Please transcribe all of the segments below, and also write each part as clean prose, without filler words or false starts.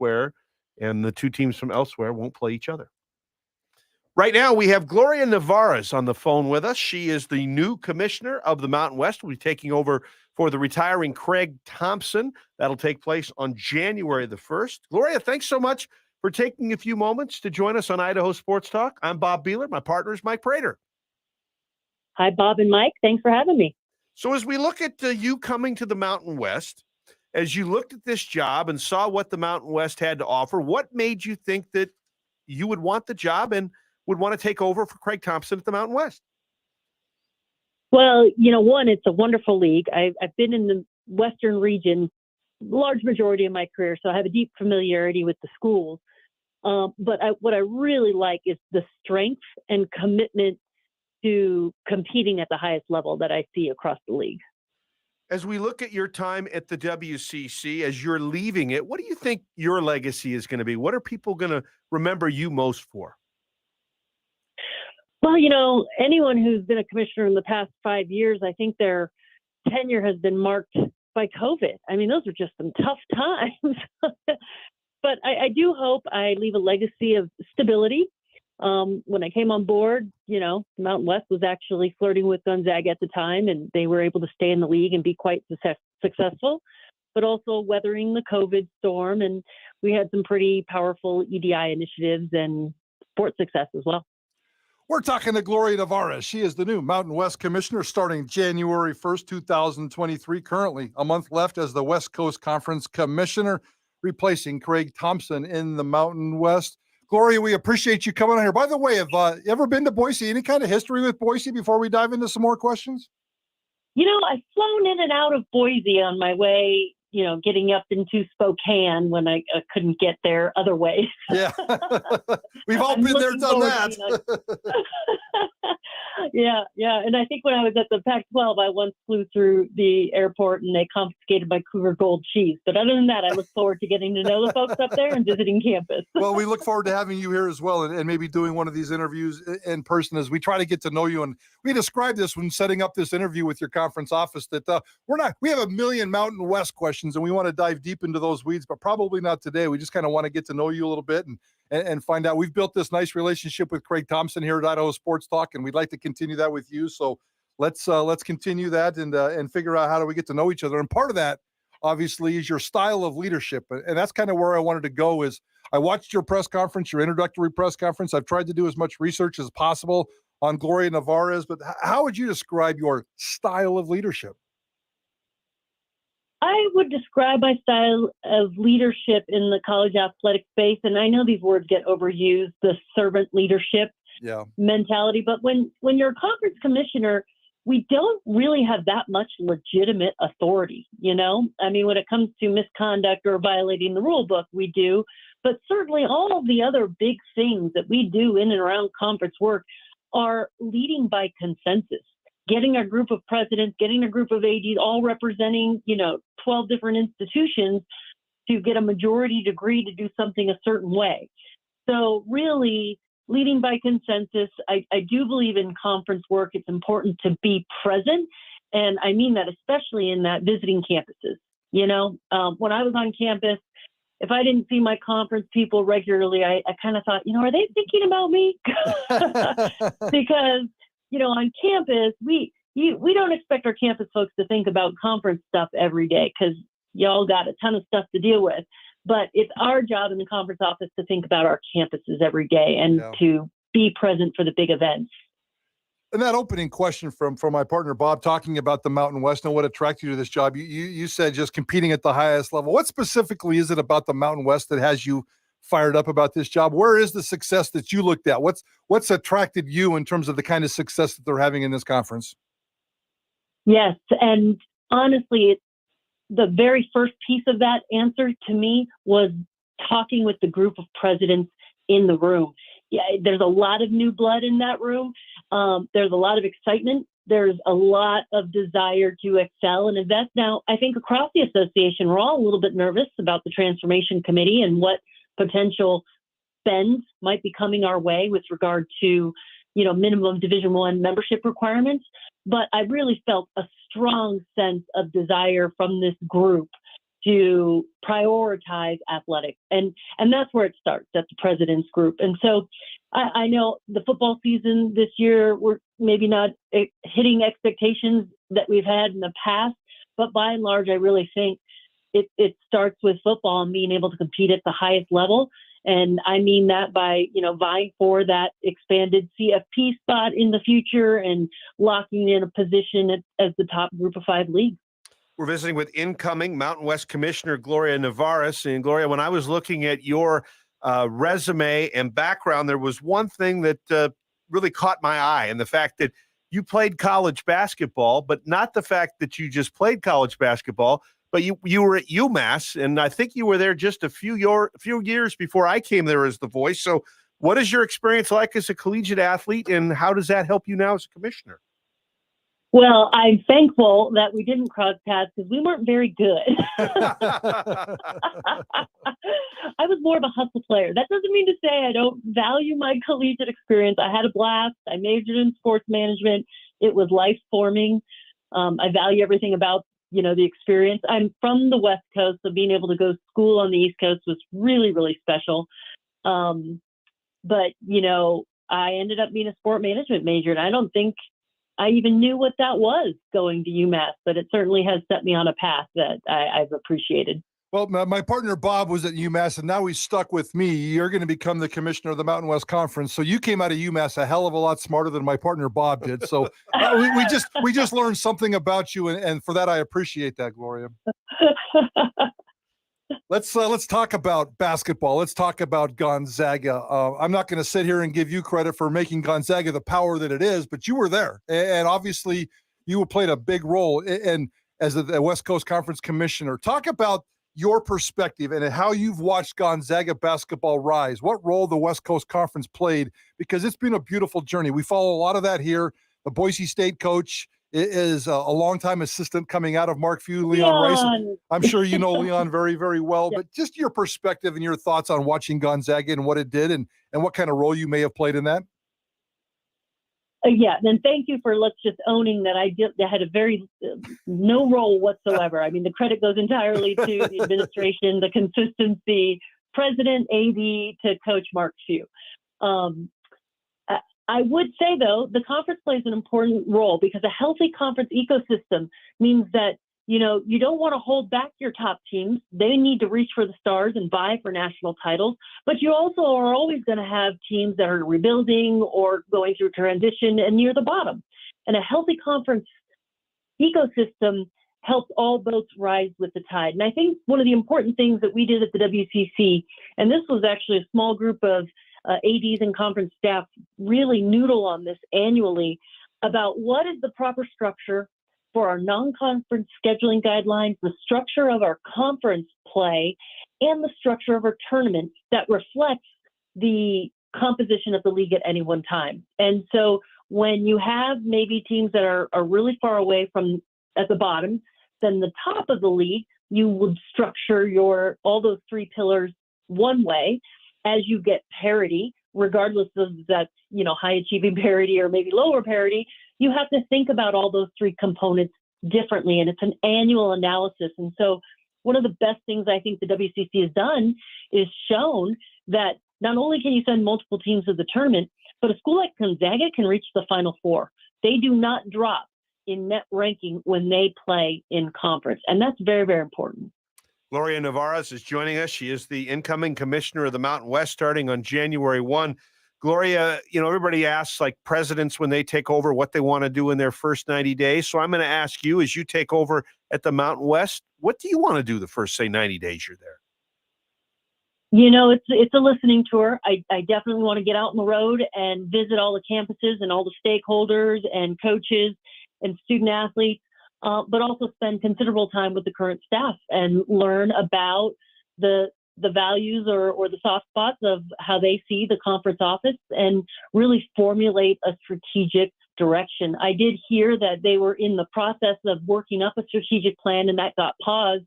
elsewhere, and the two teams from elsewhere won't play each other. Right now, we have Gloria Nevarez on the phone with us. She is the new commissioner of the Mountain West. We'll be taking over for the retiring Craig Thompson. That'll take place on January the 1st. Gloria, thanks so much for taking a few moments to join us on Idaho Sports Talk. I'm Bob Behler. My partner is Mike Prater. Hi, Bob and Mike. Thanks for having me. So as we look at you coming to the Mountain West, as you looked at this job and saw what the Mountain West had to offer, what made you think that you would want the job and would want to take over for Craig Thompson at the Mountain West? Well, one, it's a wonderful league. I've been in the Western region large majority of my career, so I have a deep familiarity with the schools. But what I really like is the strength and commitment to competing at the highest level that I see across the league. As we look at your time at the WCC, as you're leaving it, what do you think your legacy is going to be? What are people going to remember you most for? Well, anyone who's been a commissioner in the past 5 years, I think their tenure has been marked by COVID. I mean, those are just some tough times. But I do hope I leave a legacy of stability. When I came on board, Mountain West was actually flirting with Gonzaga at the time, and they were able to stay in the league and be quite successful, but also weathering the COVID storm. And we had some pretty powerful EDI initiatives and sports success as well. We're talking to Gloria Nevarez. She is the new Mountain West Commissioner starting January 1st, 2023. Currently a month left as the West Coast Conference Commissioner, replacing Craig Thompson in the Mountain West. Gloria, we appreciate you coming on here. By the way, have you ever been to Boise? Any kind of history with Boise before we dive into some more questions? I've flown in and out of Boise on my way, getting up into Spokane when I couldn't get there other ways. Yeah. We've all been there, done that. Yeah. And I think when I was at the Pac-12, I once flew through the airport and they confiscated my Cougar Gold cheese. But other than that, I look forward to getting to know the folks up there and visiting campus. Well, we look forward to having you here as well, and maybe doing one of these interviews in person as we try to get to know you. And we described this when setting up this interview with your conference office that we have a million Mountain West questions and we want to dive deep into those weeds, but probably not today. We just kind of want to get to know you a little bit and find out. We've built this nice relationship with Craig Thompson here at Idaho Sports Talk, and we'd like to continue that with you. So let's continue that and figure out how do we get to know each other. And part of that, obviously, is your style of leadership. And that's kind of where I wanted to go. Is I watched your press conference, your introductory press conference. I've tried to do as much research as possible on Gloria Nevarez, but how would you describe your style of leadership? I would describe my style of leadership in the college athletic space, and I know these words get overused, the servant leadership mentality, but when you're a conference commissioner, we don't really have that much legitimate authority, I mean, when it comes to misconduct or violating the rule book, we do, but certainly all of the other big things that we do in and around conference work are leading by consensus. Getting a group of presidents, getting a group of ADs, all representing, 12 different institutions to get a majority to agree to do something a certain way. So really leading by consensus. I do believe in conference work. It's important to be present. And I mean that especially in that visiting campuses. When I was on campus, if I didn't see my conference people regularly, I kind of thought, are they thinking about me? Because on campus, we don't expect our campus folks to think about conference stuff every day because y'all got a ton of stuff to deal with. But it's our job in the conference office to think about our campuses every day and to be present for the big events. And that opening question from my partner, Bob, talking about the Mountain West and what attracted you to this job, you said just competing at the highest level. What specifically is it about the Mountain West that has you fired up about this job? Where is the success that you looked at? What's attracted you in terms of the kind of success that they're having in this conference? Yes, and honestly, the very first piece of that answer to me was talking with the group of presidents in the room. Yeah, there's a lot of new blood in that room. There's a lot of excitement. There's a lot of desire to excel and invest. Now, I think across the association, we're all a little bit nervous about the transformation committee and what potential spends might be coming our way with regard to, minimum Division I membership requirements. But I really felt a strong sense of desire from this group to prioritize athletics. And that's where it starts, at the president's group. And so I know the football season this year, we're maybe not hitting expectations that we've had in the past, but by and large, I really think it starts with football and being able to compete at the highest level. And I mean that by, vying for that expanded CFP spot in the future and locking in a position as the top group of 5 league. We're visiting with incoming Mountain West Commissioner Gloria Nevarez. And Gloria, when I was looking at your resume and background, there was one thing that really caught my eye, and the fact that you played college basketball, but not the fact that you just played college basketball, but you were at UMass, and I think you were there just a few years before I came there as the voice. So what is your experience like as a collegiate athlete, and how does that help you now as a commissioner? Well, I'm thankful that we didn't cross paths because we weren't very good. I was more of a hustle player. That doesn't mean to say I don't value my collegiate experience. I had a blast. I majored in sports management. It was life-forming. I value everything about, the experience. I'm from the West Coast, so being able to go to school on the East Coast was really, really special. But, I ended up being a sport management major, and I don't think I even knew what that was going to UMass, but it certainly has set me on a path that I've appreciated. Well, my partner Bob was at UMass, and now he's stuck with me. You're going to become the commissioner of the Mountain West Conference. So you came out of UMass a hell of a lot smarter than my partner Bob did. So we just learned something about you, and for that I appreciate that, Gloria. Let's talk about basketball. Let's talk about Gonzaga. I'm not going to sit here and give you credit for making Gonzaga the power that it is, but you were there, and obviously you played a big role in as the West Coast Conference Commissioner. Talk about your perspective and how you've watched Gonzaga basketball rise. What role the West Coast Conference played, because it's been a beautiful journey. We follow a lot of that here. The Boise State coach is a longtime assistant coming out of Mark Few, Leon Rice. I'm sure you know Leon very, very well, but just your perspective and your thoughts on watching Gonzaga and what it did and what kind of role you may have played in that. And thank you for just owning that I had a very no role whatsoever. I mean, the credit goes entirely to the administration, the consistency, president, AD, to Coach Mark Few. I would say, though, the conference plays an important role because a healthy conference ecosystem means that, you don't want to hold back your top teams. They need to reach for the stars and vie for national titles. But you also are always going to have teams that are rebuilding or going through transition and near the bottom. And a healthy conference ecosystem helps all boats rise with the tide. And I think one of the important things that we did at the WCC, and this was actually a small group of ADs and conference staff really noodle on this annually about what is the proper structure for our non-conference scheduling guidelines, the structure of our conference play, and the structure of our tournament that reflects the composition of the league at any one time. And so when you have maybe teams that are really far away from at the bottom, then the top of the league, you would structure all those 3 pillars one way. As you get parity, regardless of that's, high achieving parity or maybe lower parity, you have to think about all those 3 components differently. And it's an annual analysis. And so one of the best things I think the WCC has done is shown that not only can you send multiple teams to the tournament, but a school like Gonzaga can reach the Final Four. They do not drop in net ranking when they play in conference. And that's very, very important. Gloria Nevarez is joining us. She is the incoming commissioner of the Mountain West starting on January 1. Gloria, everybody asks like presidents when they take over what they want to do in their first 90 days. So I'm going to ask you, as you take over at the Mountain West, what do you want to do the first, 90 days you're there? It's a listening tour. I definitely want to get out on the road and visit all the campuses and all the stakeholders and coaches and student athletes. But also spend considerable time with the current staff and learn about the values or the soft spots of how they see the conference office and really formulate a strategic direction. I did hear that they were in the process of working up a strategic plan and that got paused.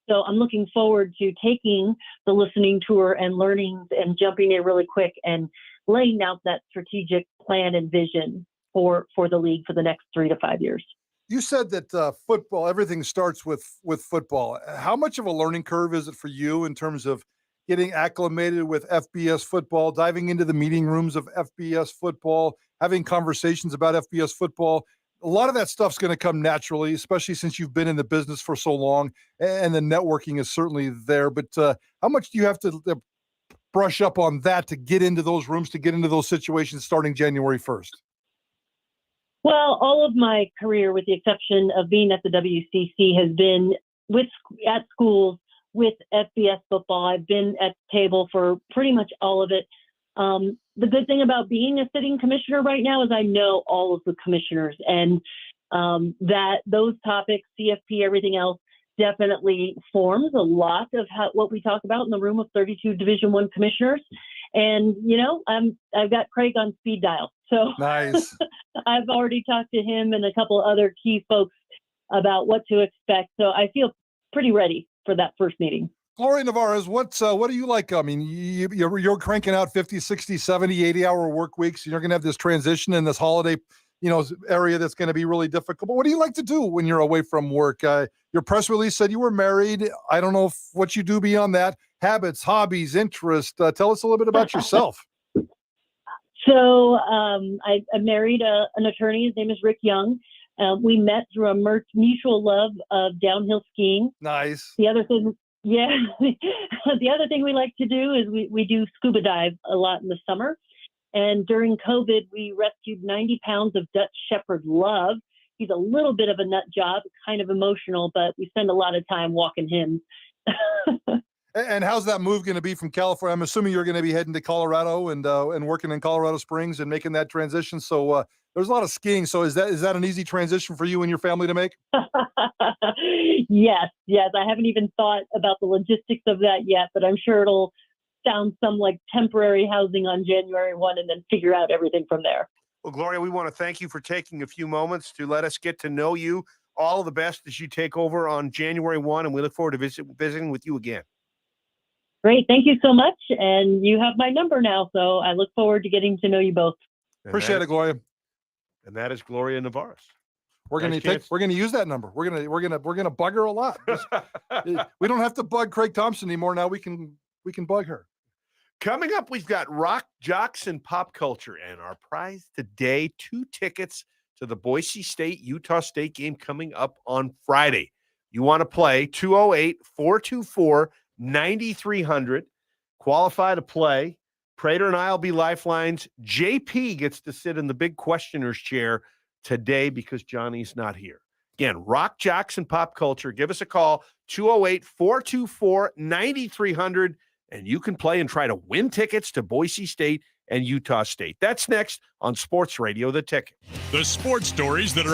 So I'm looking forward to taking the listening tour and learning and jumping in really quick and laying out that strategic plan and vision for the league for the next 3 to 5 years. You said that football, everything starts with football. How much of a learning curve is it for you in terms of getting acclimated with FBS football, diving into the meeting rooms of FBS football, having conversations about FBS football? A lot of that stuff's going to come naturally, especially since you've been in the business for so long, and the networking is certainly there. But how much do you have to brush up on that to get into those rooms, to get into those situations starting January 1st? Well, all of my career, with the exception of being at the WCC, has been at schools with FBS football. I've been at the table for pretty much all of it. The good thing about being a sitting commissioner right now is I know all of the commissioners, and that those topics, CFP, everything else, definitely forms a lot of what we talk about in the room of 32 Division I commissioners. And, I've got Craig on speed dial. So nice. I've already talked to him and a couple other key folks about what to expect. So I feel pretty ready for that first meeting. Gloria Nevarez, what do you like? I mean, you're cranking out 50, 60, 70, 80-hour work weeks. You're going to have this transition in this holiday, area that's going to be really difficult. But what do you like to do when you're away from work? Your press release said you were married. I don't know what you do beyond that. Habits, hobbies, interests. Tell us a little bit about yourself. So I married an attorney. His name is Rick Young. We met through a mutual love of downhill skiing. Nice. The other thing, the other thing we like to do is we do scuba dive a lot in the summer. And during COVID, we rescued 90 pounds of Dutch Shepherd Love. He's a little bit of a nut job, kind of emotional, but we spend a lot of time walking him. And how's that move going to be from California? I'm assuming you're going to be heading to Colorado and working in Colorado Springs and making that transition. So there's a lot of skiing. So is that an easy transition for you and your family to make? Yes. I haven't even thought about the logistics of that yet, but I'm sure it'll sound some like temporary housing on January 1 and then figure out everything from there. Well, Gloria, we want to thank you for taking a few moments to let us get to know you. All the best as you take over on January 1, and we look forward to visiting with you again. Great. Thank you so much. And you have my number now, so I look forward to getting to know you both. Appreciate it, Gloria. And that is Gloria Nevarez. We're going to use that number. We're going to bug her a lot. We don't have to bug Craig Thompson anymore. Now we can bug her. Coming up, we've got rock, jocks, and pop culture. And our prize today, 2 tickets to the Boise State-Utah State game coming up on Friday. You want to play 208-424-9300. Qualify to play. Prater and I will be lifelines. JP gets to sit in the big questioner's chair today because Johnny's not here. Again, rock, jocks, and pop culture. Give us a call, 208-424-9300. And you can play and try to win tickets to Boise State and Utah State. That's next on Sports Radio, The Ticket. The sports stories that are